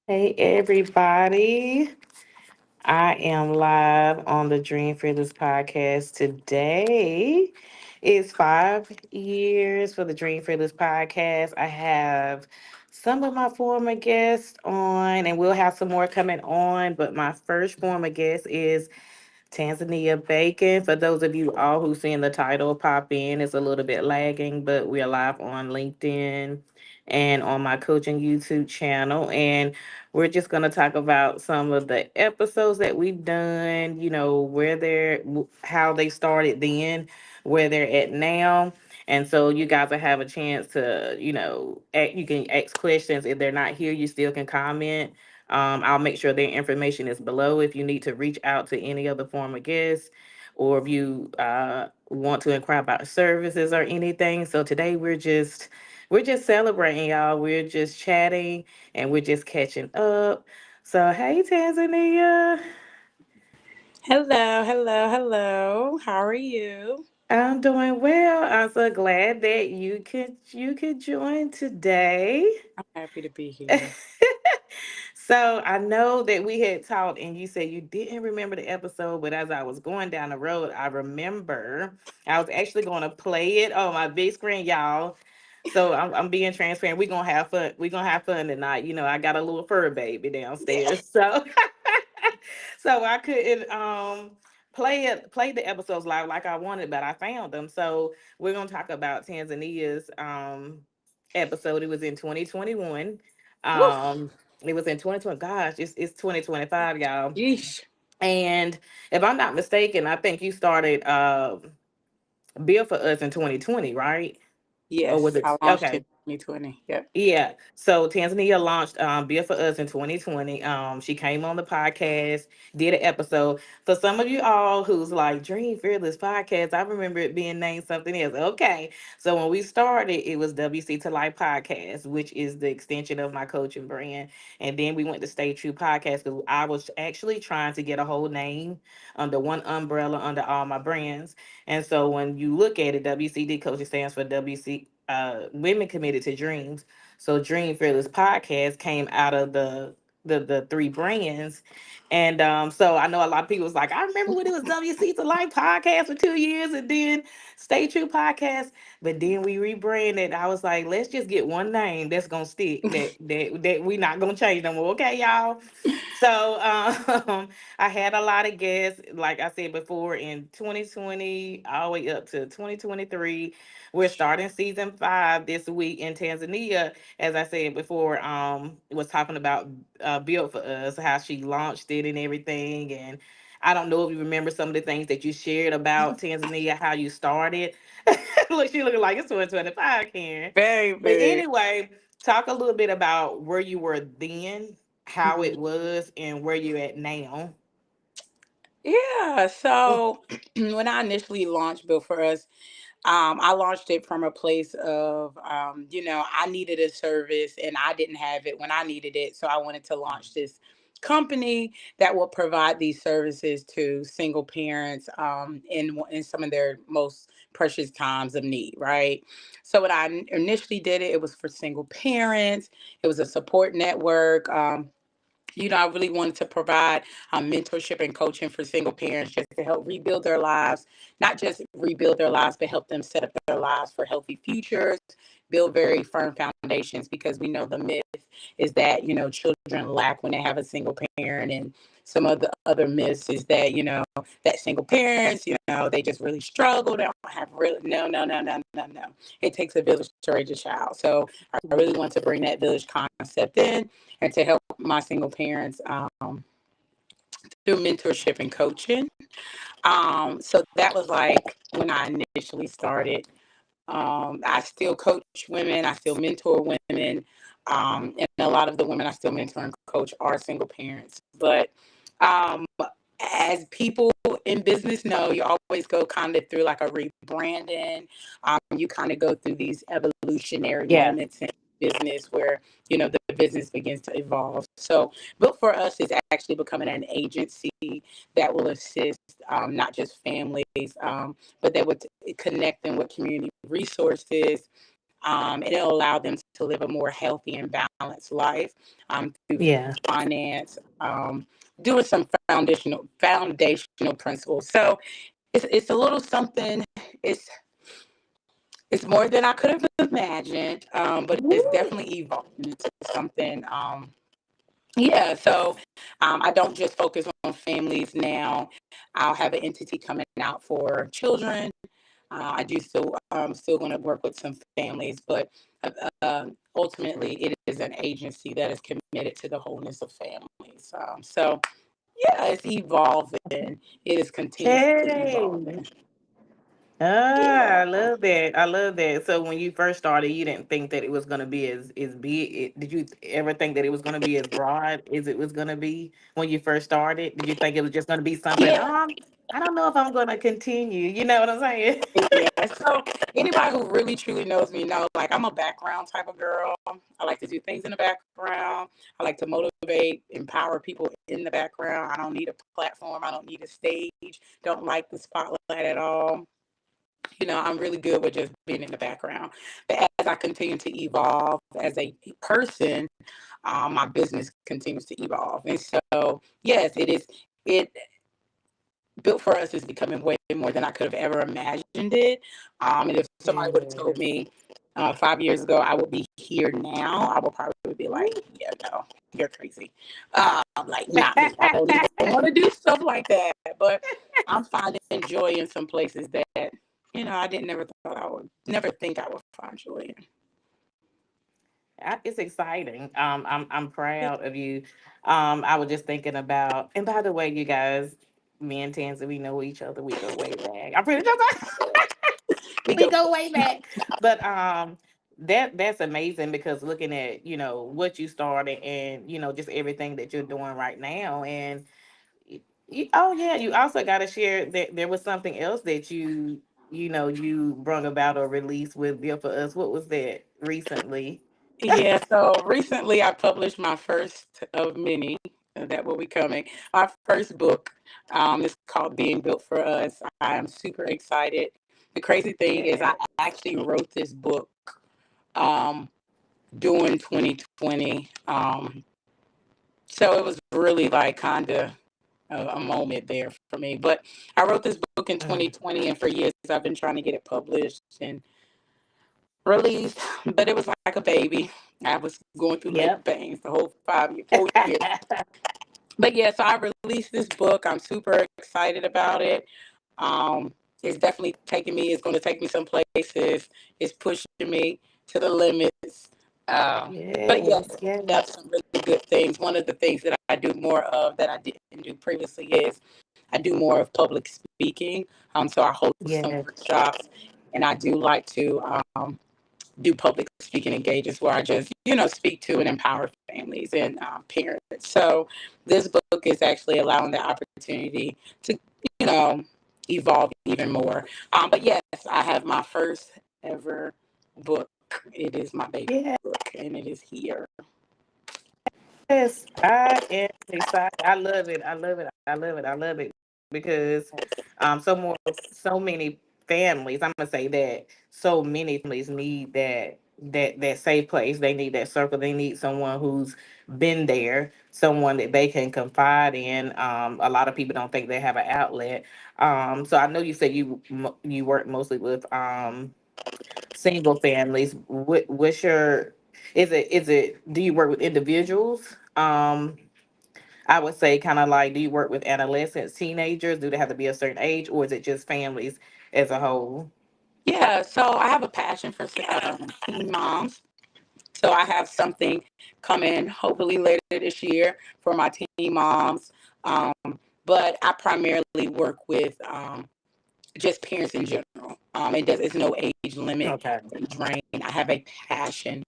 Hey everybody. I am live on the Dream Fearless podcast today. It's 5 years for the Dream Fearless podcast. I have some of my former guests on, and we'll have some more coming on. But my first former guest is Tanzania Bacon. For those of you all who seen the title pop in, it's a little bit lagging, but we are live on LinkedIn and on my coaching YouTube channel. And we're just going to talk about some of the episodes that we've done, where how they started then, where they're at now. And so you guys will have a chance to, you can ask questions. If they're not here, you still can comment. I'll make sure their information is below if you need to reach out to any other former guests or if you want to inquire about services or anything. So today we're just celebrating, y'all. We're just chatting and we're just catching up. So hey Tanzania. Hello, hello, hello. How are you? I'm doing well. I'm so glad that you could join today. I'm happy to be here. So I know that we had talked, and you said you didn't remember the episode, but as I was going down the road, I remember I was actually going to play it on my big screen, y'all. So I'm being transparent. We're gonna have fun. We're gonna have fun tonight. I got a little fur baby downstairs, so so I couldn't play the episodes live like I wanted, but I found them. So we're gonna talk about Tanzania's episode. It was in 2021. Woo! Um, it was in 2020. Gosh, it's 2025, y'all. Yeesh. And if I'm not mistaken, I think you started Bill for Us in 2020, right? Or was Yes, it I launched in okay? 2020. Yep. Yeah. So Tanzania launched Beer for Us in 2020. She came on the podcast, did an episode. For some of you all who's like Dream Fearless Podcast, I remember it being named something else. Okay. So when we started, it was WC to Life Podcast, which is the extension of my coaching brand. And then we went to Stay True Podcast because I was actually trying to get a whole name under one umbrella under all my brands. And so when you look at it, WCD coaching stands for WC Women Committed to Dreams. So Dream Fearless Podcast came out of the three brands. And so I know a lot of people was like, I remember when it was WC to Life podcast for 2 years and then Stay True Podcast. But then we rebranded. I was like, let's just get one name that's gonna stick that we not gonna change no more. Okay, y'all. So I had a lot of guests, like I said before, in 2020, all the way up to 2023. We're starting season 5 this week in Tanzania. As I said before, was talking about Built for Us, how she launched it and everything. And I don't know if you remember some of the things that you shared about Tanzania, how you started. Look, she looking like it's 2025, Karen. Very, But very. anyway, talk a little bit about where you were then, how Mhm. it was, and where you're at now. Yeah. So when I initially launched Built for Us, I launched it from a place of, I needed a service and I didn't have it when I needed it. So I wanted to launch this company that will provide these services to single parents in some of their most precious times of need, right? So when I initially did it, it was for single parents. It was a support network. I really wanted to provide mentorship and coaching for single parents just to help rebuild their lives, not just rebuild their lives, but help them set up their lives for healthy futures, build very firm foundations because we know the myth is that, children lack when they have a single parent. And some of the other myths is that, that single parents, they just really struggle. They don't have really, no, no, no, no, no, no. It takes a village to raise a child. So I really want to bring that village concept in and to help my single parents through mentorship and coaching. So that was like when I initially started. I still coach women, I still mentor women, and a lot of the women I still mentor and coach are single parents. But um, as people in business know, you always go kind of through like a rebranding. You kind of go through these evolutionary Yeah. moments in business where the business begins to evolve. So, Built for Us is actually becoming an agency that will assist not just families, but that would connect them with community resources. And it'll allow them to to live a more healthy and balanced life through Yeah. finance, doing some foundational principles. So it's a little something. It's it's more than I could have imagined, but it's Woo. definitely evolved into something. Yeah, so I don't just focus on families now. I'll have an entity coming out for children. I do still going to work with some families, but ultimately it is an agency that is committed to the wholeness of families. So yeah, it's evolving. It is continuously Hey. evolving. Ah, I Yeah. love that. I love that. So when you first started, you didn't think that it was gonna be as big. Did you ever think that it was gonna be as broad as it was gonna be when you first started? Did you think it was just gonna be something? Yeah. I don't know if I'm gonna continue. You know what I'm saying? Yeah. So anybody who really truly knows me know, like, I'm a background type of girl. I like to do things in the background. I like to motivate, empower people in the background. I don't need a platform. I don't need a stage. Don't like the spotlight at all. I'm really good with just being in the background. But as I continue to evolve as a person, my business continues to evolve. And so, yes, it is. It built for us is becoming way more than I could have ever imagined it. And if somebody would have told Yes. me 5 years ago I would be here now, I would probably be like, Woo. yeah, no, you're crazy. Like, not me. I don't even want to do stuff like that. But I'm finding joy in some places that I didn't never thought I would never think I would find joy It's exciting. I'm proud of you. I was just thinking about, and by the way, you guys, me and Tansy, we know each other. We go way back. I'm pretty sure in. We we go. go way back. But that's amazing because looking at what you started and just everything that you're doing right now and oh yeah, you also got to share that there was something else that you brought about or released with Bill for Us. What was that recently? Yeah, so recently I published my first of many that will be coming. My first book is called Being Built for Us. I am super excited. The crazy thing is, I Yeah. actually wrote this book um, during 2020. So it was really like kind of a moment there for me. But I wrote this book in Mm. 2020, and for years I've been trying to get it published and released, but it was like a baby. I was going through labor Yep. pains the whole 4 years. But yeah, so I released this book. I'm super excited about it. It's definitely taking me. It's going to take me some places. It's pushing me to the limits. But yes, Yes, that's yes, some really good things. One of the things that I do more of that I didn't do previously is I do more of public speaking. So I host some yes, workshops, and I do like to do public speaking engagements where I just, speak to and empower families and parents. So this book is actually allowing the opportunity to, you know, evolve even more. But yes, I have my first ever book. It is my baby yes. book, and it is here. Yes, I am excited. I love it. I love it. I love it. I love it because so many families, I'm gonna say that so many families need that safe place. They need that circle. They need someone who's been there, someone that they can confide in. A lot of people don't think they have an outlet. So I know you said you work mostly with single families. What's your do you work with individuals? I would say kind of like, do you work with adolescents, teenagers? Do they have to be a certain age, or is it just families as a whole? Yeah, so I have a passion for teen moms. So I have something coming hopefully later this year for my teen moms. Um, but I primarily work with just parents in general. It's no age limit, Okay. age range. I have a passion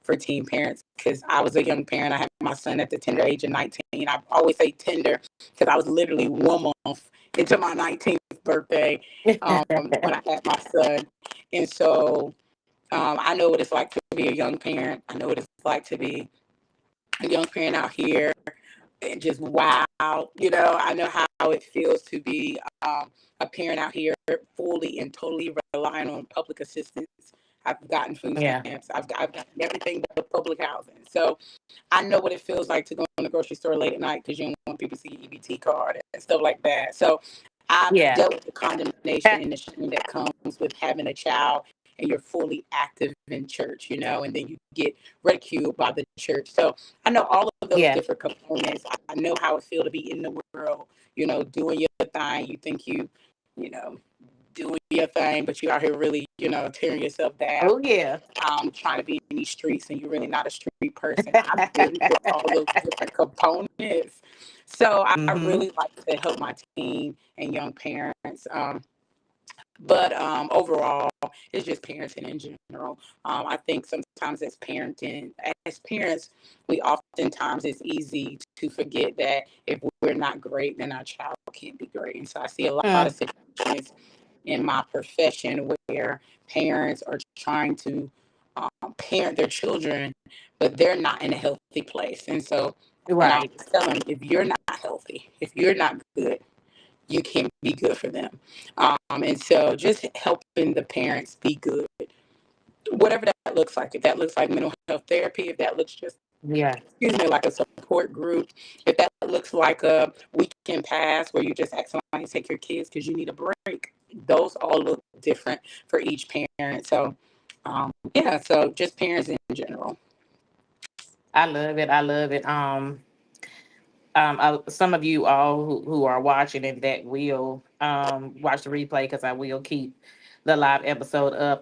for teen parents because I was a young parent. I had my son at the tender age of 19. I always say tender because I was literally 1 month into my 19th birthday when I had my son. And so I know what it's like to be a young parent. I know what it's like to be a young parent out here and just wow. I know how it feels to be a parent out here fully and totally relying on public assistance. I've gotten food Yeah. stamps. I've gotten everything but public housing. So I know what it feels like to go in the grocery store late at night because you don't want people to see your EBT card and stuff like that. So I've Yeah. dealt with the condemnation and the shame that comes with having a child and you're fully active in church, and then you get ridiculed by the church. So I know all of those Yeah. different components. I know how it feels to be in the world, doing your thing. You think you know, doing your thing, but you out here really, tearing yourself down, Oh yeah. trying to be in these streets, and you're really not a street person. I've been through all those different components. So I Mm-hmm. really like to help my team and young parents. But overall, it's just parenting in general. I think sometimes as parents, we oftentimes it's easy to forget that if we're not great, then our child can't be great. And so I see a lot of Mm. situations in my profession where parents are trying to parent their children, but they're not in a healthy place. And so, I Right. always tell them, if you're not healthy, if you're not good, you can't be good for them. And so just helping the parents be good, whatever that looks like. If that looks like mental health therapy, if that looks just, Yeah. excuse me, like a support group, if that looks like a weekend pass where you just ask somebody to take your kids because you need a break, those all look different for each parent. So, yeah, so just parents in general. I love it. I love it. Some of you all who are watching and that will watch the replay because I will keep the live episode up.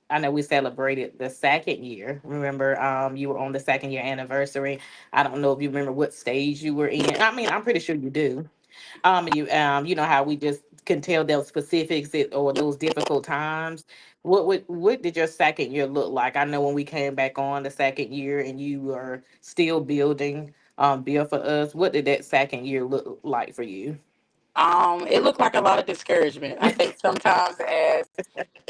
I know we celebrated the second year. Remember, you were on the second year anniversary. I don't know if you remember what stage you were in. I mean, I'm pretty sure you do. You know how we just can tell those specifics or those difficult times. What did your second year look like? I know when we came back on the second year and you were still building Build for Us. What did that second year look like for you? It looked like a lot of discouragement. I think sometimes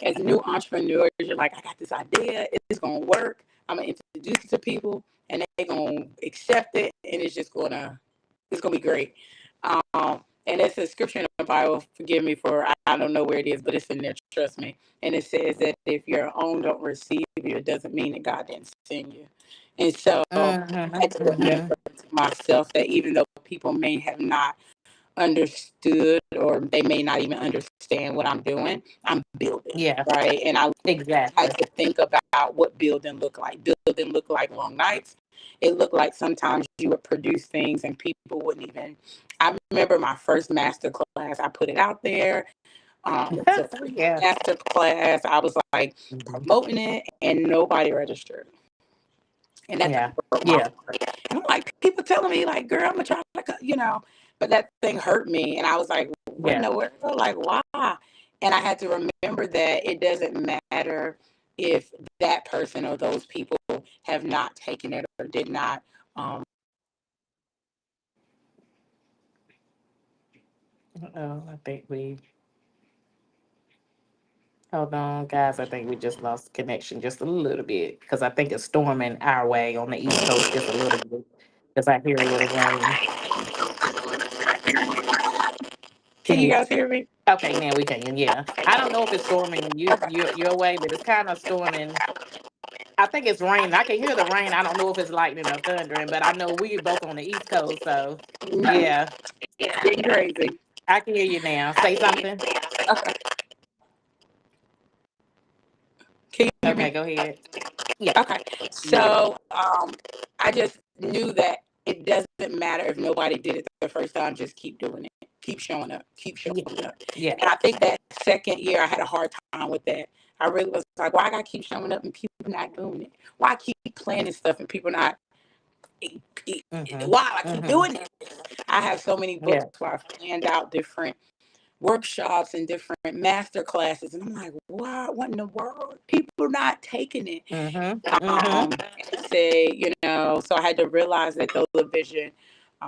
as new entrepreneurs, you're like, I got this idea, it's gonna work. I'm gonna introduce it to people, and they're gonna accept it, and it's gonna be great. And it's a scripture in the Bible. Forgive me for I don't know where it is, but it's in there. Trust me. And it says that if your own don't receive you, it doesn't mean that God didn't send you. And so I Mm-hmm, had to mm-hmm. remember to myself that even though people may have not understood or they may not even understand what I'm doing, I'm building, Yeah, right? And I had exactly. to think about what building looked like. Building looked like long nights. It looked like sometimes you would produce things and people wouldn't even. I remember my first master class. I put it out there. It was a free Yeah. master class. I was like Mhm. promoting it, and nobody registered, and that Yeah. thing broke my Yeah. heart. And I'm like, people telling me like, "Girl, I'm gonna try but that thing hurt me, and I was like, "What in Yeah. the world? Like, why?" And I had to remember that it doesn't matter if that person or those people have not taken it or did not. Um, Oh, I think we hold on, guys. I think we just lost connection just a little bit because I think it's storming our way on the East Coast just a little bit because I hear a little rain. can Can you you? guys hear me? Okay, now we can. Yeah, I don't know if it's storming your way, but it's kind of storming. I think it's raining. I can hear the rain. I don't know if it's lightning or thundering, but I know we both on the East Coast, so yeah, It's getting crazy. I can hear you now. Say something. Okay, can you hear Okay, me? go ahead. Yeah, Okay, yeah, so I just knew that it doesn't matter if nobody did it the first time. Just keep doing it. Keep showing up. Keep showing yeah, up. yeah. And I think that second year, I had a hard time with that. I really was like, why I gotta keep showing up and people not doing it? Why I keep planning stuff and people not? Mm-hmm. Why I keep Mm-hmm. doing it? I have so many books Yeah. where I've planned out different workshops and different master classes, and I'm like, what in the world? People are not taking it. Mm-hmm. Mm-hmm. Say, so I had to realize that though the vision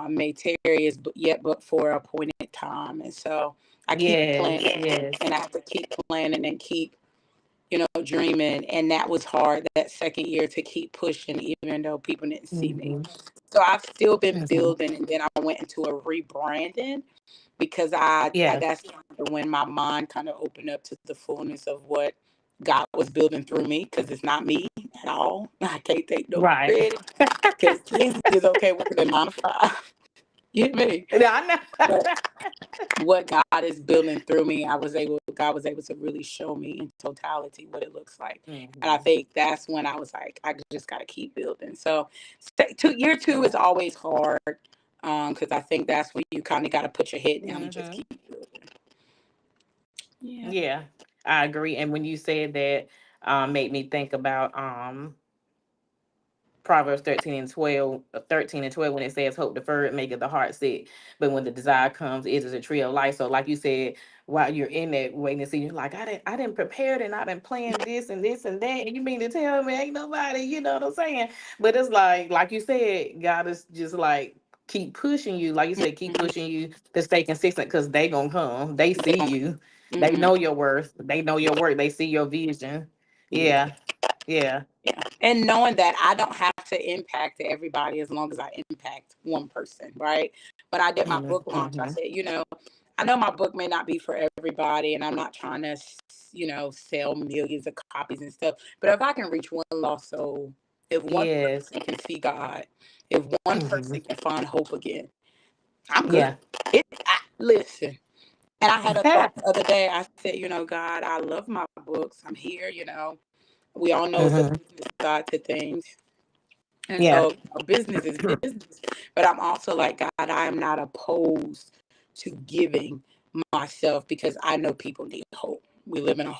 may tarry is yet but for a appointed time. And so I keep Yes. planning Yes. and I have to keep planning and keep, dreaming. And that was hard that second year to keep pushing, even though people didn't see me. Mm-hmm. So I've still been Mm-hmm. building. And then I went into a rebranding because I Yeah. that's when my mind kind of opened up to the fullness of what, God was building through me, because it's not me at all. I can't take no Right. credit, because Kenzie is okay working at 9 to 5. You hear me? Yeah, I know. But what God is building through me, God was able to really show me in totality what it looks like. And I Mhm. think that's when I was like, I just got to keep building. So year two is always hard, because I think that's when you kind of got to put your head down and just Mhm. keep building. Yeah. Yeah, I agree. And when you said that, made me think about Proverbs 13 and 12, when it says, hope deferred maketh the heart sick, but when the desire comes, it is a tree of life. So, like you said, while you're in that waiting to see, you're like, I didn't prepare it and I didn't plan this and this and that. And you mean to tell me ain't nobody, you know what I'm saying? But it's like you said, God is just like, keep pushing you. Like you said, keep Mhm. pushing you to stay consistent because they gonna come. They They see gon- you. They mhm. know your worth. They know your work. They see your vision. Yeah. Yeah. Yeah. Yeah. And knowing that I don't have to impact everybody as long as I impact one person, right? When I did my book launch, I Mm-hmm. said, I know my book may not be for everybody, and I'm not trying to, sell millions of copies and stuff. But if I can reach one lost soul, if one Yes. person can see God, if one Hmm. person can find hope again, I'm good. Yeah. Listen, and I had a thought the other day. I said, God, I love my books. I'm here. We all know it's a Hmm. business side to things. And Yeah. so business is business. But I'm also like, God, I am not opposed to giving myself, because I know people need hope. We live in a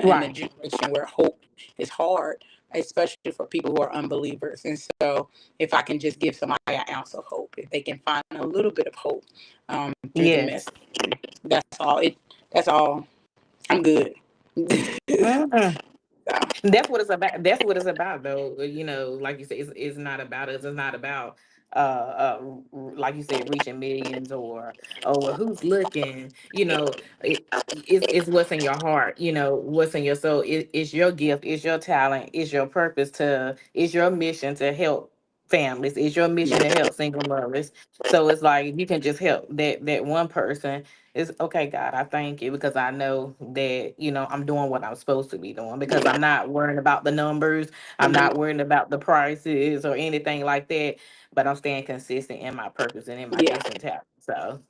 Right. generation where hope is hard, especially for people who are unbelievers. And so if I can just give somebody an ounce of hope, if they can find a little bit of hope, through the Yes. message, that's all. That's all. I'm good. Mhm. So, That's what it's about. That's what it's about, though. Like you said, it's not about us. It's not about like you said, reaching millions or well, who's looking. It's what's in your heart. What's in your soul. It's your gift. It's your talent. It's your purpose to. It's your mission to help families. It's your mission to help single mothers. So it's like you can just help that one person. It's okay, God, I thank you because I know that, I'm doing what I'm supposed to be doing because I'm not worrying about the numbers. I'm mhm. not worrying about the prices or anything like that, but I'm staying consistent in my purpose and in my Yeah. gifts and talents. So,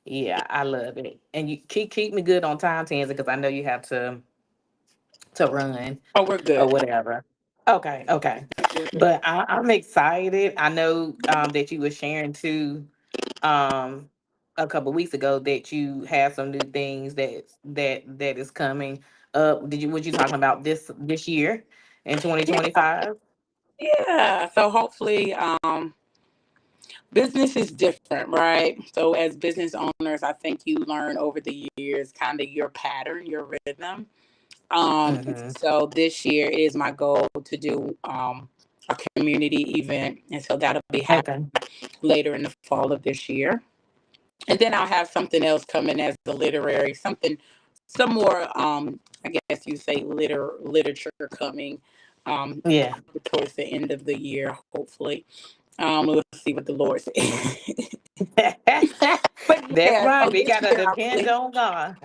yeah, I love it. And you keep me good on time, Tansy, because I know you have to run Oh, we're or good. whatever. Okay, okay. We're good. But I'm excited. I know that you were sharing too um a couple weeks ago that you have some new things that is coming up. Was you talking about this year in Yeah. 2025? Yeah. So hopefully, business is different, right? So as business owners, I think you learn over the years kind of your pattern, your rhythm. And Mm-hmm. so this year it is my goal to do a community event, and so that'll be happening Okay. later in the fall of this year. And then I'll have something else coming as the literary, some more, I guess you say literature coming Yeah. towards the end of the year, hopefully. We'll see what the Lord says. But That's yeah, right. so We this gotta year I depend really on God.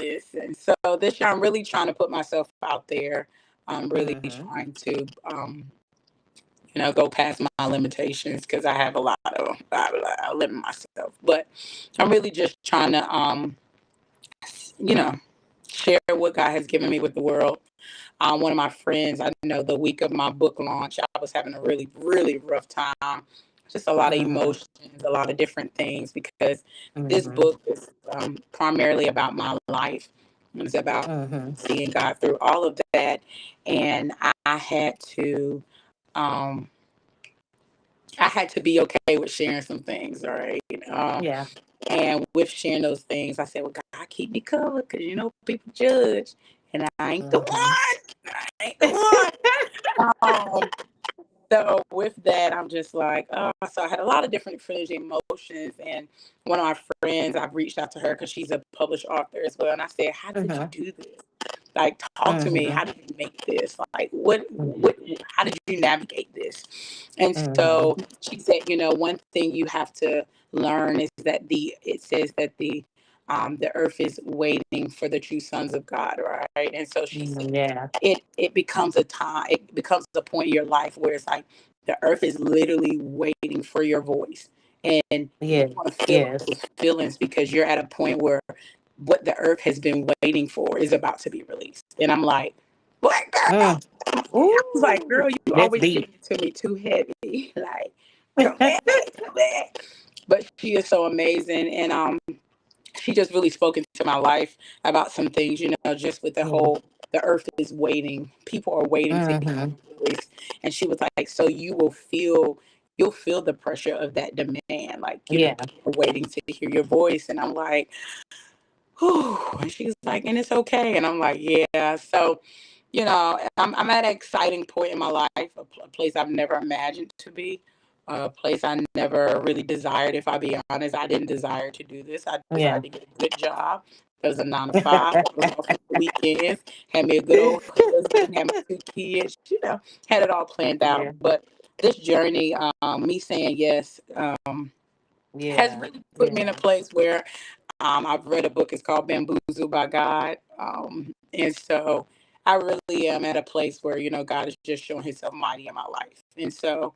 listen. So this year I'm really trying to put myself out there. I'm really Mm-hmm. trying to, go past my limitations, because I have a lot of I limit myself. But I'm really just trying to, you know, share what God has given me with the world. One of my friends, I know the week of my book launch, I was having a really, really rough time. Just a lot of Mm-hmm. emotions, a lot of different things, because this Mm-hmm. book is primarily about my life. It's about Mm-hmm. seeing God through all of that. And um, I had to be okay with sharing some things, all right? Yeah. And with sharing those things, I said, well, God, keep me covered, because, people judge. And I ain't the Mm-hmm. one. I ain't the one. So with that, I'm just like, so I had a lot of different feelings and emotions. And one of my friends, I've reached out to her because she's a published author as well. And I said, how did you Mm-hmm. do this? Like, talk to me. Mm-hmm. How did you make this? Like, how did you navigate this? And Mm-hmm. so she said, one thing you have to learn is that it says that the the earth is waiting for the true sons of God, right? And so she said, Yeah. it becomes a time, it becomes a point in your life where it's like the earth is literally waiting for your voice, and Yes. you want to feel Yes. those feelings because you're at a point where what the earth has been waiting for is about to be released. And I'm like, what, girl? Mm. I was like, Ooh, girl, you that's always deep. giving it to me too heavy. Like, come back, come back. But she is so amazing. And she just really spoke into my life about some things, just with the Yeah. whole, the earth is waiting. People are waiting to hear Mm-hmm. your voice. And she was like, so you'll feel the pressure of that demand. Like, Yeah. people are waiting to hear your voice. And I'm like, whew. And she's like, and it's okay. And I'm like, yeah. So, I'm at an exciting point in my life, a place I've never imagined to be, a place I never really desired. If I be honest, I didn't desire to do this. I Yeah. desired to get a good job. It was a 9 to 5. I was off on the weekends. Had me a good old husband. Had my 2 kids. Had it all planned out. Yeah. But this journey, me saying yes, has Yeah. really put me in a Yeah. place where I've read a book. It's called Bamboozled by God. And so I really am at a place where, God is just showing himself mighty in my life. And so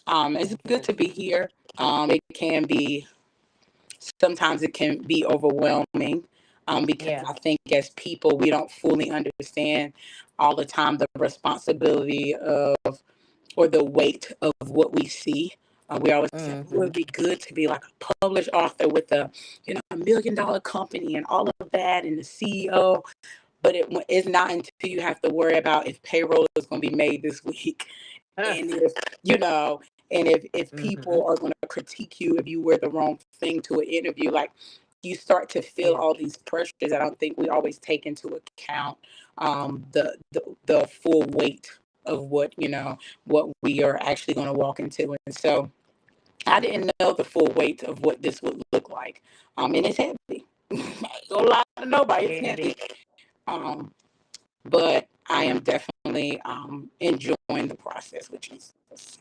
it's good to be here. It can be, sometimes it can be overwhelming, because Yeah. I think as people, we don't fully understand all the time the responsibility of, or the weight of what we see. We always say it Mm-hmm. would be good to be like a published author with a $1 million company and all of that, and the CEO. But it's not until you have to worry about if payroll is going to be made this week, and if you know, and if Mm-hmm. people are going to critique you if you wear the wrong thing to an interview, like you start to feel Yeah. all these pressures. I don't think we always take into account the full weight of what we are actually going to walk into. And so I didn't know the full weight of what this would look like. And it's heavy. I ain't gonna lie to nobody, it's Yeah. It heavy. is. Um, but I am definitely enjoying the process with Jesus.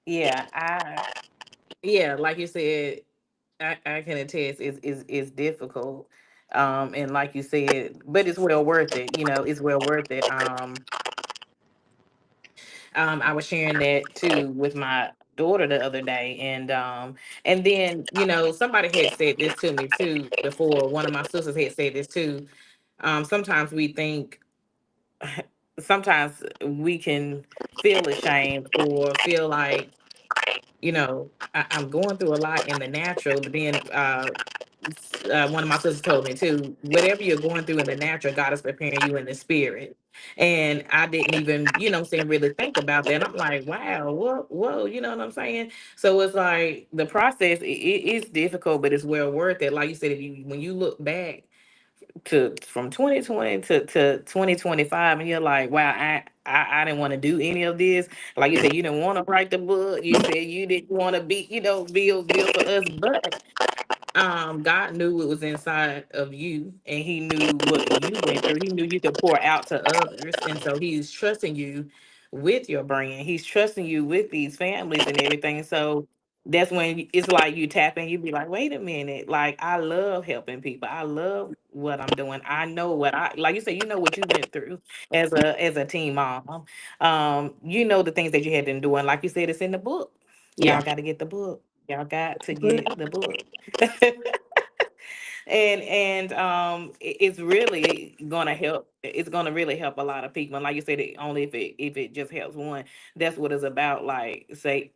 Yeah. Yeah, like you said, I can attest is difficult. And like you said, but it's well worth it, it's well worth it. I was sharing that too with my daughter the other day, and then somebody had said this to me too before. One of my sisters had said this too. Sometimes we think, sometimes we can feel ashamed or feel like, I'm going through a lot in the natural, but then one of my sisters told me too, whatever you're going through in the natural, God is preparing you in the spirit. And I didn't even, saying, really think about that. And I'm like, wow, whoa, you know what I'm saying? So it's like the process, it is difficult, but it's well worth it. Like you said, when you look back to from 2020 to 2025, and you're like, wow, I didn't want to do any of this. Like you said, you didn't want to write the book. You said you didn't want to be, build for us, but God knew what was inside of you, and he knew what you went through. He knew you could pour out to others, and so he's trusting you with your brand. He's trusting you with these families and everything. So that's when it's like you tap in, you be like, wait a minute, like I love helping people. I love what I'm doing. I know what I, like you said, what you went through as a teen mom. The things that you had been doing. Like you said, it's in the book. Yeah. Y'all got to get the book. Y'all got to get the book. It's really gonna help. It's gonna really help a lot of people. And like you said, only if it just helps one. That's what it's about. Like, say,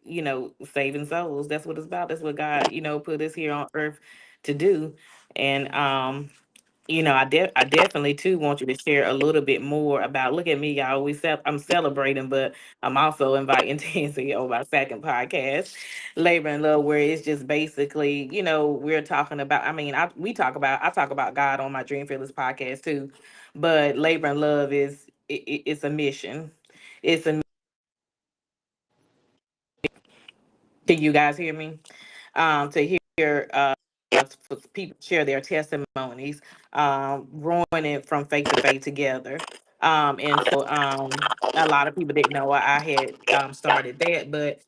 saving souls. That's what it's about. That's what God, put us here on earth to do. And I definitely too want you to share a little bit more about. Look at me, y'all. I'm celebrating, but I'm also inviting Tansy on my second podcast, Labor and Love, where it's just basically, we're talking about. I mean, I talk about God on my Dream Fearless podcast too, but Labor and Love it's a mission. It's a. Can you guys hear me? To hear for people share their testimonies, growing it from faith to faith together. And so a lot of people didn't know I had started that, but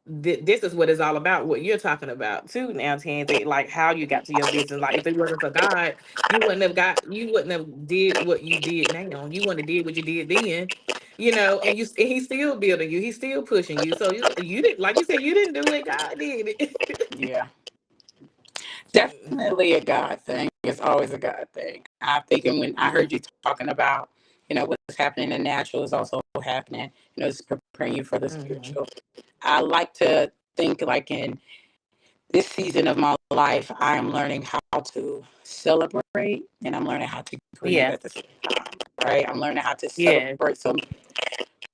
this is what it's all about. What you're talking about too now, Tansy, like how you got to your business. Like if it wasn't for God, you wouldn't have did what you did now. You wouldn't have did what you did then. And and he's still building you. He's still pushing you. So you didn't, like you said, you didn't do it. God did it. Yeah, definitely a God thing. It's always a God thing. I'm thinking when I heard you talking about, what's happening in the natural is also happening. It's preparing you for the Hmm. spiritual. I like to think like in this season of my life, I am learning how to celebrate and I'm learning how to grieve Yeah. at the same time. Right? I'm learning how to Yeah. celebrate some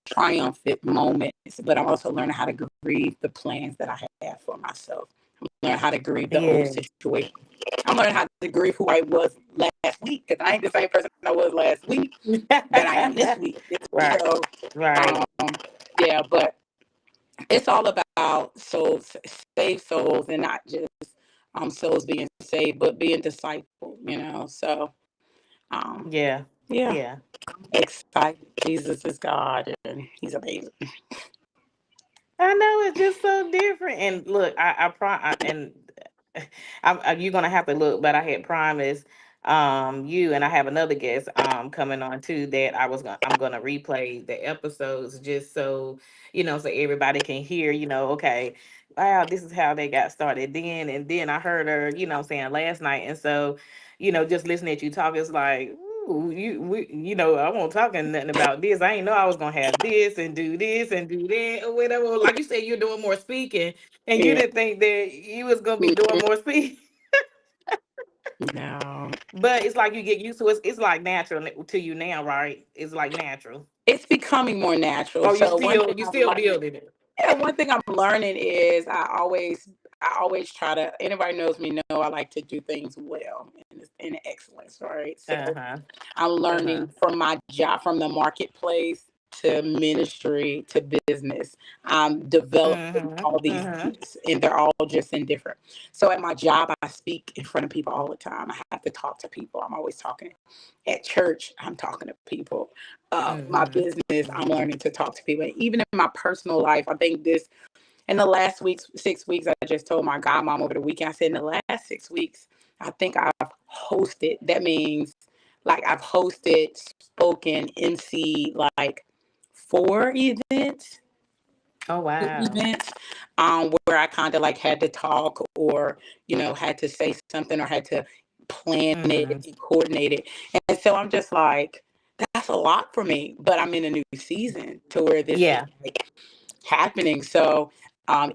triumphant moments, but I'm also learning how to grieve the plans that I have for myself. I'm learning how to grieve the old Yeah. situation. I'm learning how to grieve who I was last week because I ain't the same person I was last week that I am this week. Right. So, Right. um, yeah, but it's all about souls, saved souls, and not just souls being saved, but being discipled. Um, Yeah. yeah, Yeah. excited. Jesus is God, and He's amazing. I know it's just so different. And look, you're gonna have to look, but I had promised you, and I have another guest coming on too, that I'm gonna replay the episodes just so so everybody can hear, okay, wow, this is how they got started then. And then I heard her, saying last night. And so, just listening to you talk, it's like, ooh, I won't talking nothing about this. I ain't know I was gonna have this and do that or whatever. Like you said, you're doing more speaking, and you Yeah. didn't think that you was gonna be doing more speaking. No, But it's like you get used to it. It's like natural to you now, right? It's like natural. it's becoming more natural. Oh, So one thing you I'm still learning, building it. yeah, one thing I'm learning is I always try to. Anybody knows me know I like to do things well and in excellence, right? So Uh-huh. I'm Uh-huh. learning from my job, from the marketplace to ministry to business. I'm developing Mm-hmm. all these Mm-hmm. gifts, and they're all just in different. So at my job, I speak in front of people all the time. I have to talk to people. I'm always talking. At church, I'm talking to people. My Mm-hmm. business, I'm learning to talk to people. And even in my personal life, I think this in the last 6 weeks, I just told my godmom over the weekend. I said in the last 6 weeks, I think I've hosted. That means like I've hosted, spoken, MC like 4 events, Oh wow. events, where I kind of like had to talk or had to say something or had to plan it Mm-hmm. and coordinate it. And so I'm just like, that's a lot for me. But I'm in a new season to where this is Yeah. like happening. So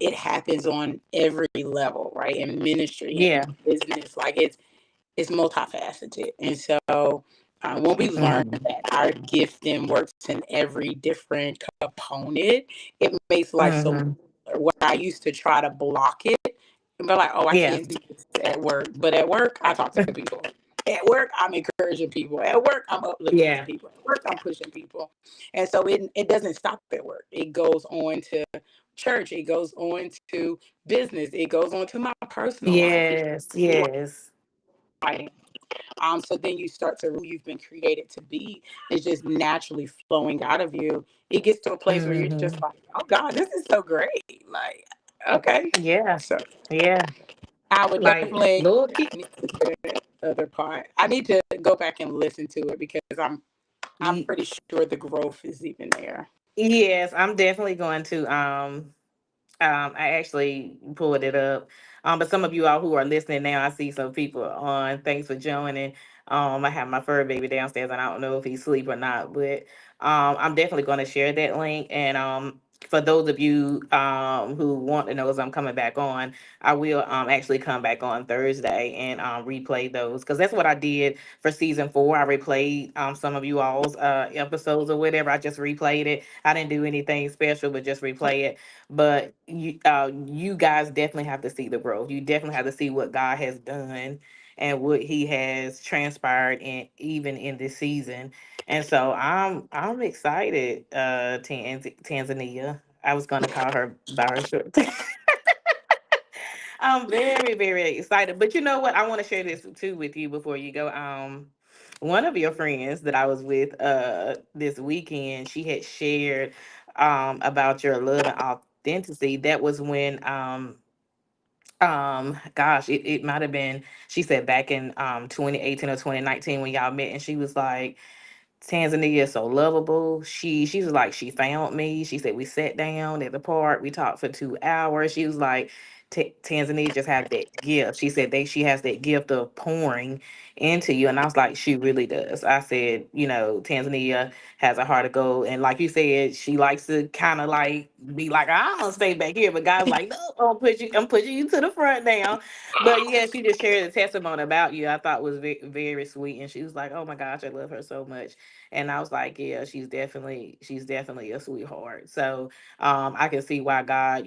it happens on every level, right? In ministry and Yeah. business, like it's multifaceted. And so when we learn Mm-hmm. that our gifting works in every different component, it makes life so much Mm-hmm. simpler. Where I used to try to block it and be like, oh, I Yeah. can't do this at work. But at work, I talk to people. At work, I'm encouraging people. At work, I'm uplifting Yeah. people. At work, I'm pushing people. And so it doesn't stop at work. It goes on to church. It goes on to business. It goes on to my personal life. Yes. Yes. So then you start to who you've been created to be is just naturally flowing out of you. It gets to a place where you're just Mm-hmm. like, oh God, this is so great. Like, okay. Yeah. So Yeah. I would Like definitely Lord keep. need to hear that other part. I need to go back and listen to it because I'm pretty sure the growth is even there. Yes, I'm definitely going to I actually pulled it up. But some of you all who are listening now, I see some people on. Thanks for joining. I have my fur baby downstairs, and I don't know if he's asleep or not. But I'm definitely going to share that link. And for those of you who want to know as I'm coming back on, I will actually come back on Thursday and replay those, because that's what I did for season 4. I replayed some of you all's episodes or whatever. I just replayed it. I didn't do anything special, but just replay it. But you guys definitely have to see the growth. You definitely have to see what God has done and what He has transpired in, even in this season. And so I'm excited. Tanzania. I was gonna call her by her short. I'm very, very excited. But you know what? I want to share this too with you before you go. One of your friends that I was with this weekend, she had shared about your love and dentistry, that was when gosh, it might have been, she said back in 2018 or 2019 when y'all met, and she was like, Tanzania is so lovable. She was like, she found me. She said we sat down at the park. We talked for 2 hours. She was like, Tanzania just have that gift. She said she has that gift of pouring into you. And I was like, she really does. I said, Tanzania has a heart of gold. And like you said, she likes to kind of like be like, I'm gonna stay back here. But God's like, no, I'm pushing you to the front now. But yeah, she just shared a testimony about you. I thought was very, very sweet. And she was like, oh my gosh, I love her so much. And I was like, yeah, she's definitely a sweetheart. So I can see why God,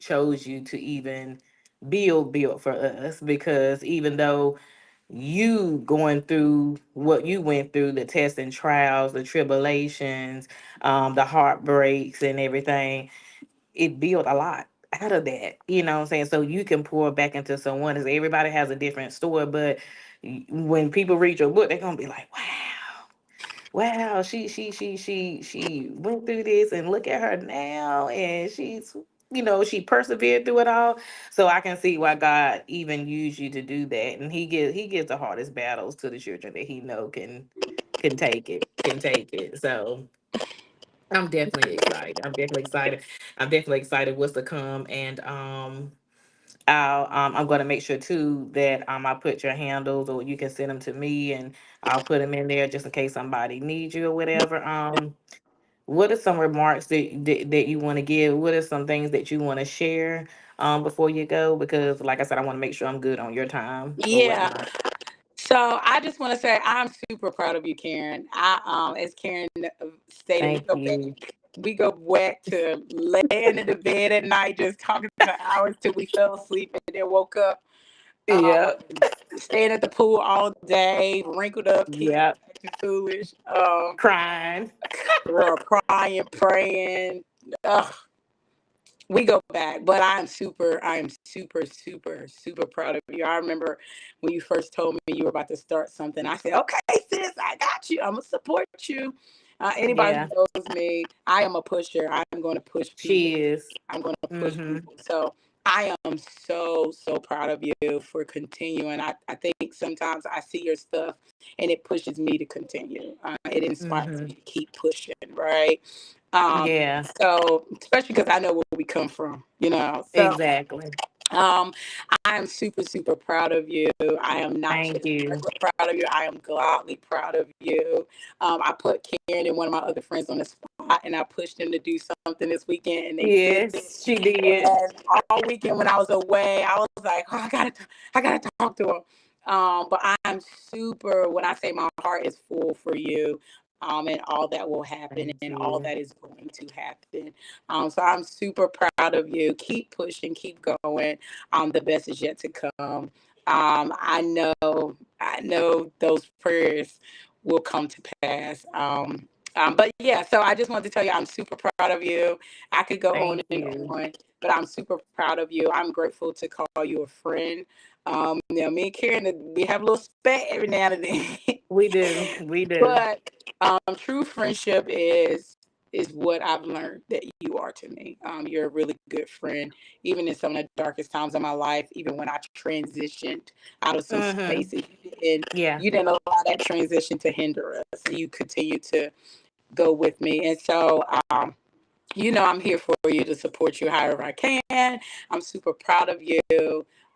chose you to even build for us, because even though you going through what you went through, the tests and trials, the tribulations, the heartbreaks and everything, it built a lot out of that. You know what I'm saying? So you can pour back into someone. As everybody has a different story, but when people read your book, they're gonna be like, wow, she went through this, and look at her now, and she persevered through it all. So I can see why God even used you to do that, and he gives the hardest battles to the children that he know can take it. So I'm definitely excited. I'm definitely excited what's to come. And I'm going to make sure too that I put your handles, or you can send them to me, and I'll put them in there just in case somebody needs you or whatever. What are some remarks that you want to give? What are some things that you want to share before you go? Because like I said, I want to make sure I'm good on your time or Yeah. whatnot. So I just want to say I'm super proud of you, Karen. As Karen stated, Thank you. we go back to laying in the bed at night, just talking for hours till we fell asleep, and then woke up, um, Yeah. staying at the pool all day, wrinkled up kids, Yeah. acting foolish, Crying. girl, crying, praying. Ugh, we go back, but I am super, super, super proud of you. I remember when you first told me you were about to start something. I said, "Okay, sis, I got you. I'm gonna support you." Anybody Yeah, who knows me, I am a pusher. I'm going to push people. she is. I'm going to push Mm-hmm. people. So I am so, so proud of you for continuing. I think sometimes I see your stuff and it pushes me to continue. It inspires Mm-hmm. me to keep pushing, right? Um, Yeah, so especially because I know where we come from, you know. So exactly. um, I am super, super proud of you. I am not Thank just you. regular proud of you. I am gladly proud of you. I put Karen and one of my other friends on the spot, and I pushed them to do something this weekend, and they did it. Yes, she did. And all weekend when I was away, I was like, oh, I gotta talk to him. But I'm super. When I say my heart is full for you, and all that will happen, Thank and all you. that is going to happen. So I'm super proud of you. Keep pushing, keep going. The best is yet to come. I know those prayers will come to pass. But yeah, so I just wanted to tell you I'm super proud of you. I could go on Thank and you. on, but I'm super proud of you. I'm grateful to call you a friend. Me and Karen, we have a little spat every now and then. We do. We do. But true friendship is what I've learned that you are to me. You're a really good friend, even in some of the darkest times of my life. Even when I transitioned out of some Mm-hmm. spaces, you Yeah. didn't allow that transition to hinder us. You continue to go with me, and so I'm here for you to support you however I can. I'm super proud of you.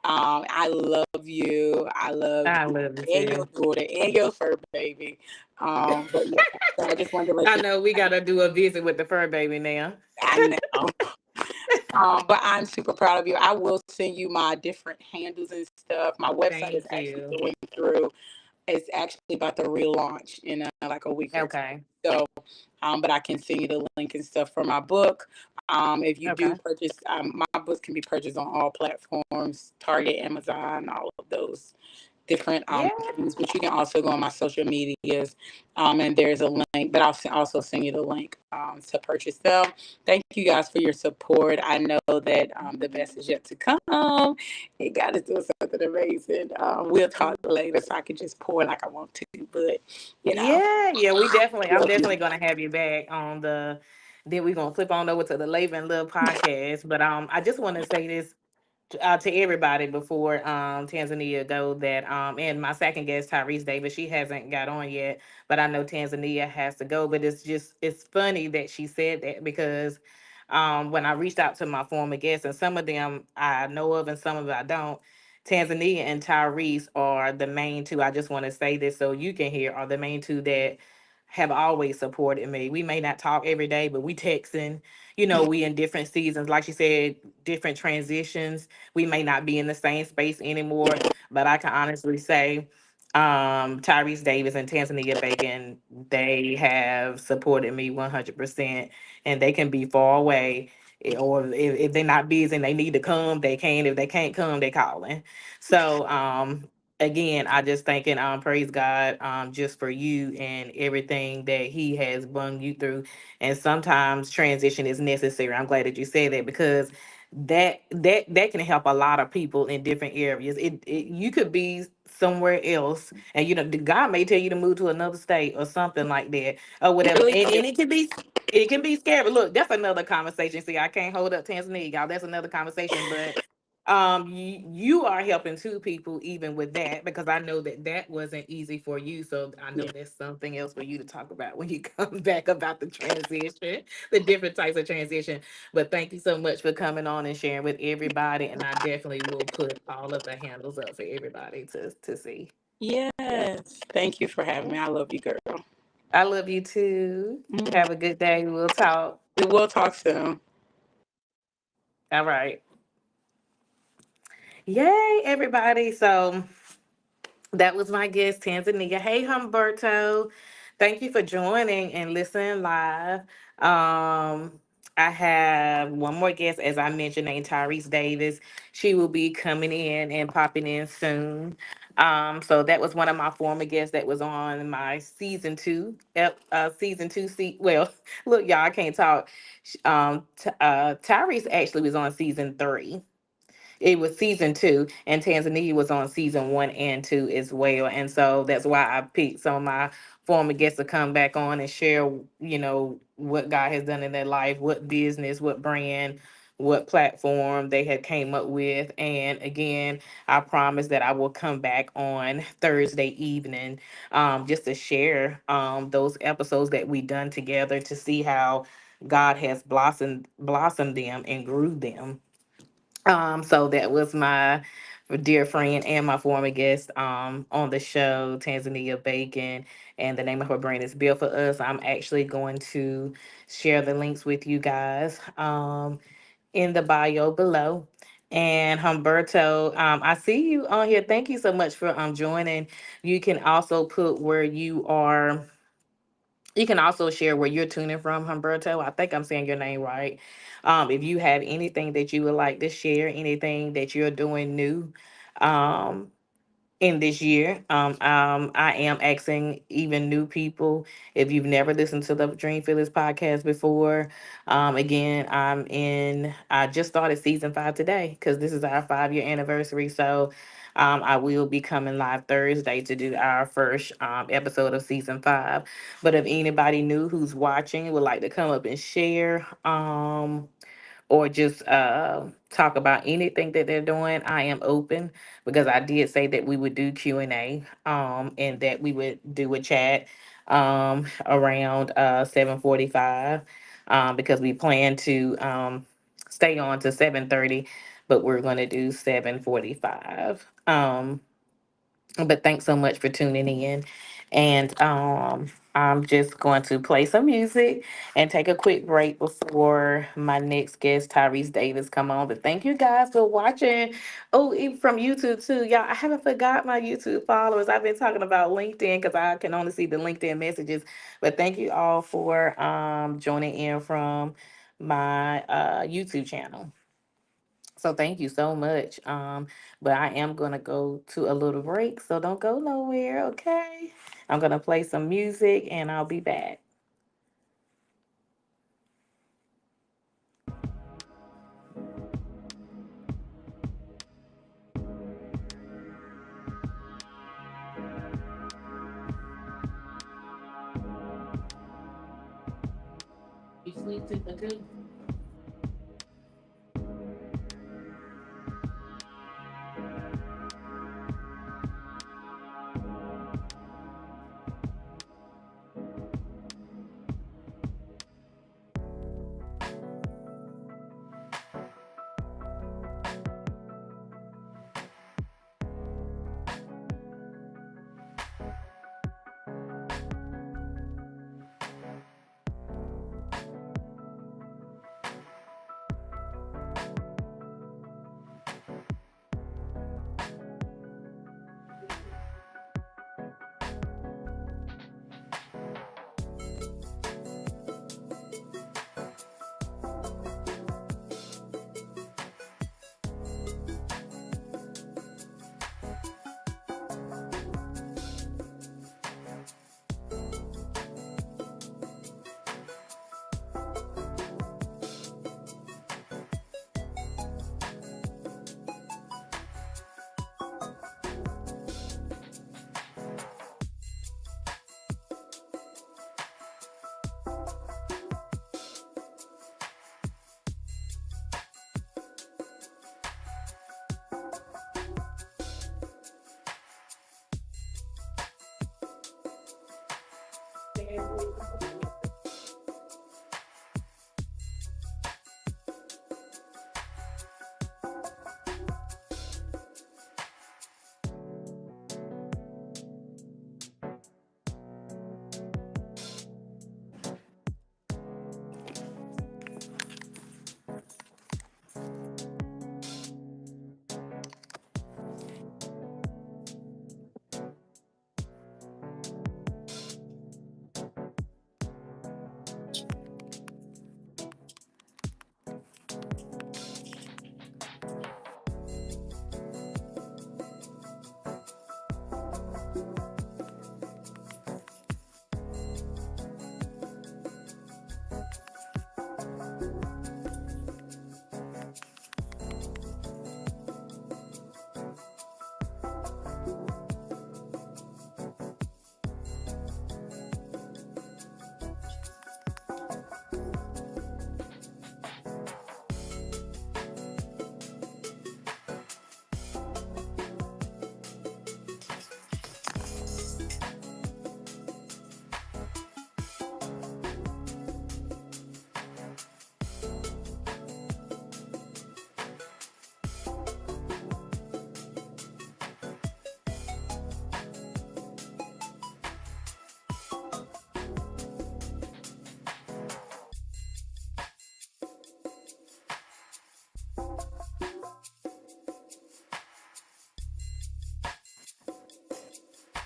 I love you. I love I you love you and your too. daughter and your fur baby. But yeah, so I just wanted to let I you know we gotta do a visit with the fur baby now. I know. But I'm super proud of you. I will send you my different handles and stuff. My website is Thank actually you. going through. It's actually about to relaunch in like a week or two. Okay. So, but I can send you the link and stuff for my book. If you do Okay. purchase, my books can be purchased on all platforms, Target, Amazon, all of those different Yeah. things. But you can also go on my social medias, and there's a link. But also send you the link to purchase them. Thank you guys for your support. I know that the best is yet to come. You got to do something amazing. We'll talk later, so I can just pour like I want to. But you know, Yeah, yeah, we definitely. I'm love you. definitely gonna have you back on the Then we're gonna flip on over to the Labor and Love podcast. But I just want to say this to everybody before Tanzania go that and my second guest Tyrese Davis, she hasn't got on yet, but I know Tanzania has to go. But it's funny that she said that because when I reached out to my former guests, and some of them I know of and some of them I don't, Tanzania and Tyrese are the main two. I just want to say this so you can hear, are the main two that have always supported me. We may not talk every day, but we texting. You know, we in different seasons. Like she said, different transitions. We may not be in the same space anymore, but I can honestly say Tyrese Davis and Tanzania Bacon, they have supported me 100%, and they can be far away. Or if they're not busy and they need to come, they can. If they can't come, they calling. So again, I just thanking praise God just for you and everything that He has brought you through. And sometimes transition is necessary. I'm glad that you said that because that can help a lot of people in different areas. It you could be somewhere else, and God may tell you to move to another state or something like that or whatever, Really do. and it can be scary. Look, that's another conversation. See, I can't hold up Tanzania, y'all. That's another conversation, but you are helping two people even with that because I know that that wasn't easy for you, so I know Yeah. that's something else for you to talk about when you come back about the transition, the different types of transition. But thank you so much for coming on and sharing with everybody, and I definitely will put all of the handles up for everybody to see. Yeah. Yes. Thank you for having me. I love you, girl. I love you too. Mm. Have a good day. We'll talk. We will talk soon. All right. Yay, everybody. So that was my guest, Tanzania. Hey, Humberto. Thank you for joining and listening live. I have one more guest, as I mentioned, named Tyrese Davis. She will be coming in and popping in soon. So that was one of my former guests that was on my season two, well, look, y'all, I can't talk. Tyrese actually was on season three. It was season two, and Tanzania was on season one and two as well. And so that's why I picked some of my former guests to come back on and share, what God has done in their life, what business, what brand, what platform they had came up with. And again, I promise that I will come back on Thursday evening, just to share those episodes that we done together to see how God has blossomed them and grew them. So that was my dear friend and my former guest on the show, Tanzania Bacon, and the name of her brand is Built for Us. I'm actually going to share the links with you guys in the bio below. And Humberto, I see you on here. Thank you so much for joining. You can also put where you are. You can also share where you're tuning from, Humberto. I think I'm saying your name right. If you have anything that you would like to share, anything that you're doing new, um, in this year. I am asking even new people if you've never listened to the Dream Feelings podcast before. Again, I just started season five today because this is our 5 year anniversary. So I will be coming live Thursday to do our first episode of season five. But if anybody new who's watching would like to come up and share, or just talk about anything that they're doing, I am open because I did say that we would do Q&A, and that we would do a chat around 7:45, because we plan to stay on to 7:30, but we're going to do 7:45. But thanks so much for tuning in. And I'm just going to play some music and take a quick break before my next guest, Tyrese Davis, come on. But thank you guys for watching. Oh, even from YouTube too. Y'all, I haven't forgot my YouTube followers. I've been talking about LinkedIn because I can only see the LinkedIn messages. But thank you all for joining in from my YouTube channel. So thank you so much. But I am gonna go to a little break, so don't go nowhere, okay? I'm gonna play some music and I'll be back.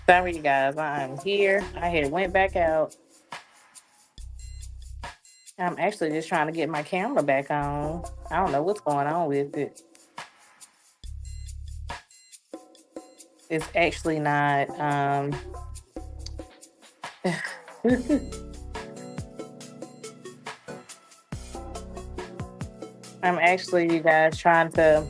Sorry, you guys. I'm here. I had went back out. I'm actually just trying to get my camera back on. I don't know what's going on with it. It's actually not. I'm actually, you guys, trying to.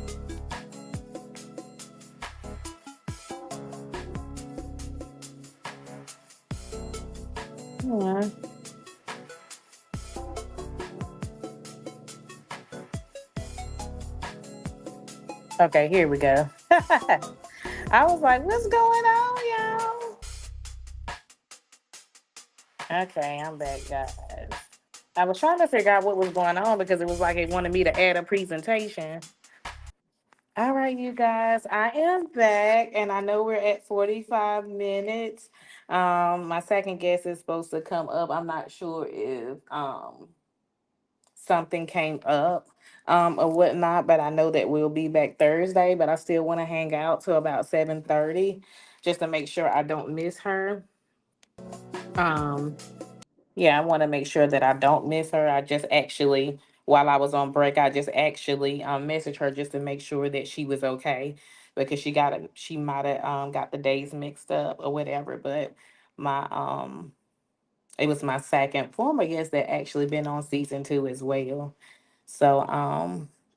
Hmm. Okay, here we go. I was like, what's going on, y'all? Okay, I'm back, guys. I was trying to figure out what was going on because it was like it wanted me to add a presentation. All right, you guys, I am back, and I know we're at 45 minutes. My second guest is supposed to come up. I'm not sure if something came up or whatnot, but I know that we'll be back Thursday. But I still want to hang out till about 7:30 just to make sure I don't miss her. Um, Yeah, I want to make sure that I don't miss her. I just actually, while I was on break, I just actually messaged her just to make sure that she was okay because she might have got the days mixed up or whatever. But my it was my second former guest that actually been on season two as well. So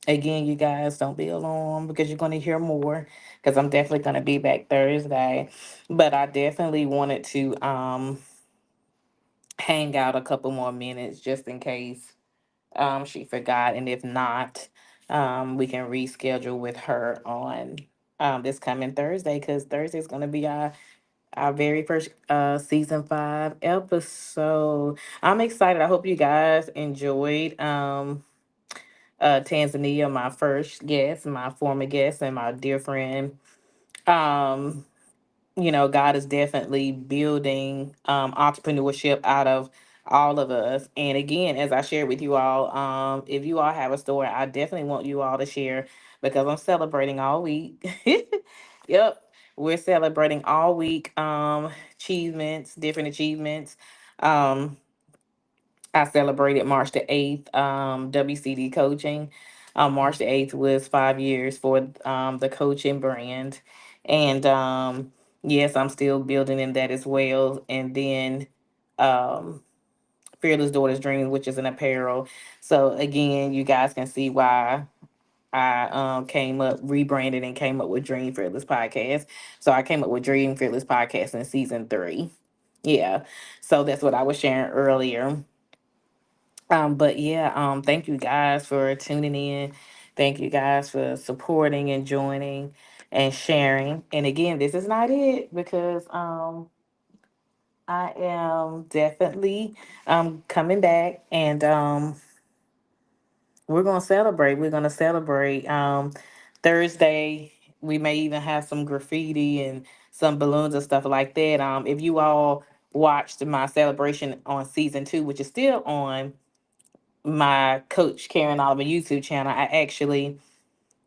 again, you guys don't be alarmed because you're going to hear more because I'm definitely going to be back Thursday. But I definitely wanted to hang out a couple more minutes just in case. she forgot, and if not, we can reschedule with her on this coming Thursday, because Thursday is going to be our very first season 5 episode. I'm excited. I hope you guys enjoyed Tanzania, my first guest, my former guest, and my dear friend. Um, God is definitely building entrepreneurship out of all of us. And again, as I shared with you all, if you all have a story, I definitely want you all to share, because I'm celebrating all week. Yep. We're celebrating all week, achievements, different achievements. Um, I celebrated March the 8th, WCD coaching. March the 8th was 5 years for the coaching brand. And yes, I'm still building in that as well. And then um, Fearless Daughters Dreams, which is an apparel. So again, you guys can see why I came up, rebranded, and came up with Dream Fearless Podcast. So I came up with Dream Fearless Podcast in season 3. Yeah. So that's what I was sharing earlier. But yeah, thank you guys for tuning in. Thank you guys for supporting and joining and sharing. And again, this is not it, because I am definitely coming back, and we're gonna celebrate. We're gonna celebrate. Thursday we may even have some graffiti and some balloons and stuff like that. If you all watched my celebration on season 2, which is still on my Coach Karen Oliver YouTube channel,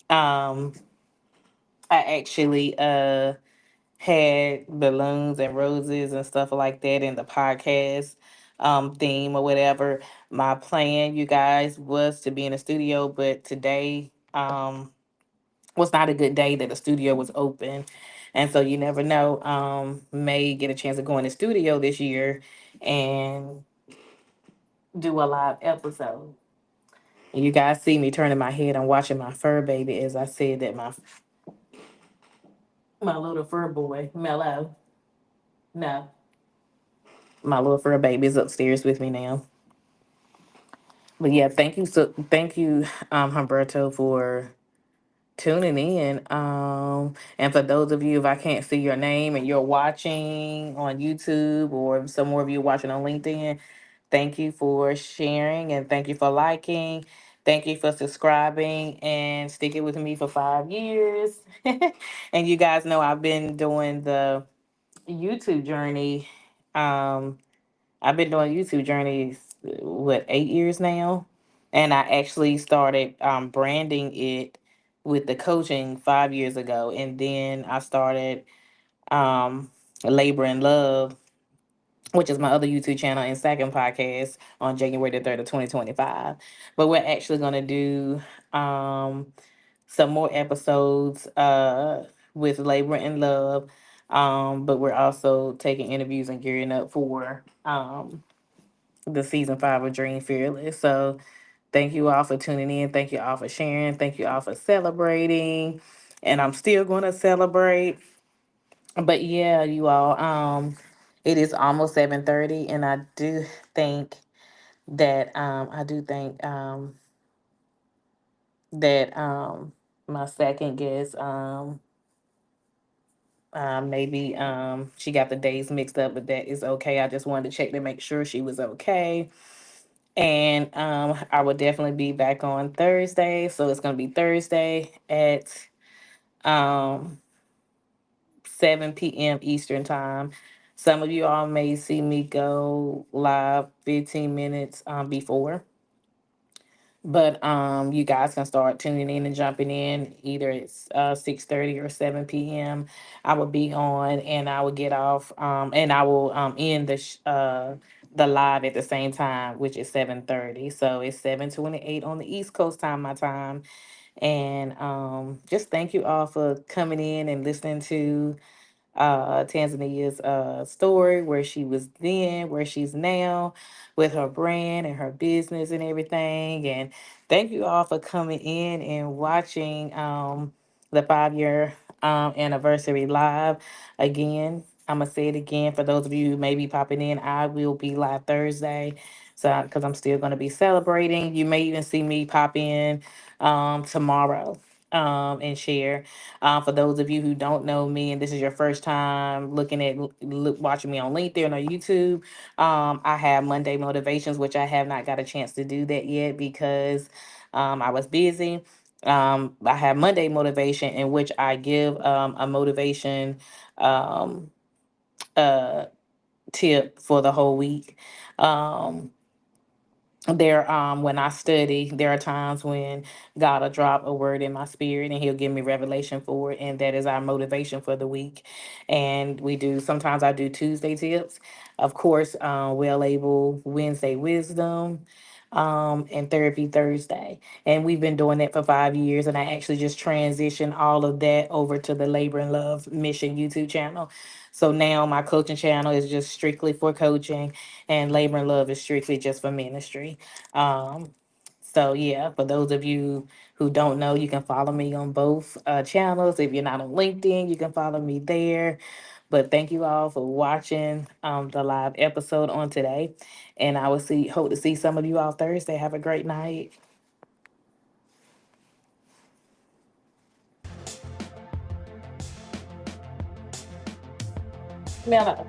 um I actually had balloons and roses and stuff like that in the podcast theme or whatever. My plan, you guys, was to be in the studio, but today was not a good day that the studio was open. And so you never know. May get a chance to go in the studio this year and do a live episode. You guys see me turning my head. I'm watching my fur baby, as I said that my little fur boy, Mellow. No, my little fur baby is upstairs with me now. But yeah, thank you, Humberto, for tuning in. And for those of you, if I can't see your name and you're watching on YouTube, or some more of you watching on LinkedIn, thank you for sharing, and thank you for liking. Thank you for subscribing and sticking with me for 5 years. And you guys know I've been doing the YouTube journey. Um, I've been doing YouTube journeys, what, 8 years now? And I actually started branding it with the coaching 5 years ago. And then I started um, Labor and Love, which is my other YouTube channel and second podcast, on January the 3rd of 2025. But we're actually going to do um, some more episodes with Labor and Love. But we're also taking interviews and gearing up for the season 5 of Dream Fearless. So thank you all for tuning in. Thank you all for sharing. Thank you all for celebrating. And I'm still going to celebrate. But yeah, you all, it is almost 7:30, and think I do think that my second guest, maybe she got the days mixed up, but that is okay. I just wanted to check to make sure she was okay. And I will definitely be back on Thursday. So it's gonna be Thursday at um 7 p.m. Eastern time. Some of you all may see me go live 15 minutes before. But you guys can start tuning in and jumping in. Either it's 6:30 or 7 p.m. I will be on, and I will get off, and I will end the live at the same time, which is 7:30. So it's 7:28 on the East Coast time, my time. And just thank you all for coming in and listening to Tanzania's story, where she was then, where she's now, with her brand and her business and everything. And thank you all for coming in and watching the 5 year anniversary live. Again, I'm going to say it again for those of you who may be popping in. I will be live Thursday So because I'm still going to be celebrating, you may even see me pop in tomorrow and share. For those of you who don't know me and this is your first time looking at watching me on LinkedIn or YouTube, I have Monday Motivations, which I have not got a chance to do that yet because I was busy. I have Monday Motivation, in which I give a motivation um, uh, tip for the whole week. Um, when I study, there are times when God will drop a word in my spirit and he'll give me revelation for it, and that is our motivation for the week. And we do sometimes I do Tuesday tips, of course, well able Wednesday wisdom, and therapy Thursday. And we've been doing that for 5 years, and I actually just transitioned all of that over to the Labor and Love Mission YouTube channel. So now my coaching channel is just strictly for coaching, and Labor and Love is strictly just for ministry. Um, so yeah, for those of you who don't know, you can follow me on both channels. If you're not on LinkedIn, you can follow me there. But thank you all for watching the live episode on today, and I will hope to see some of you all Thursday. Have a great night. Mela.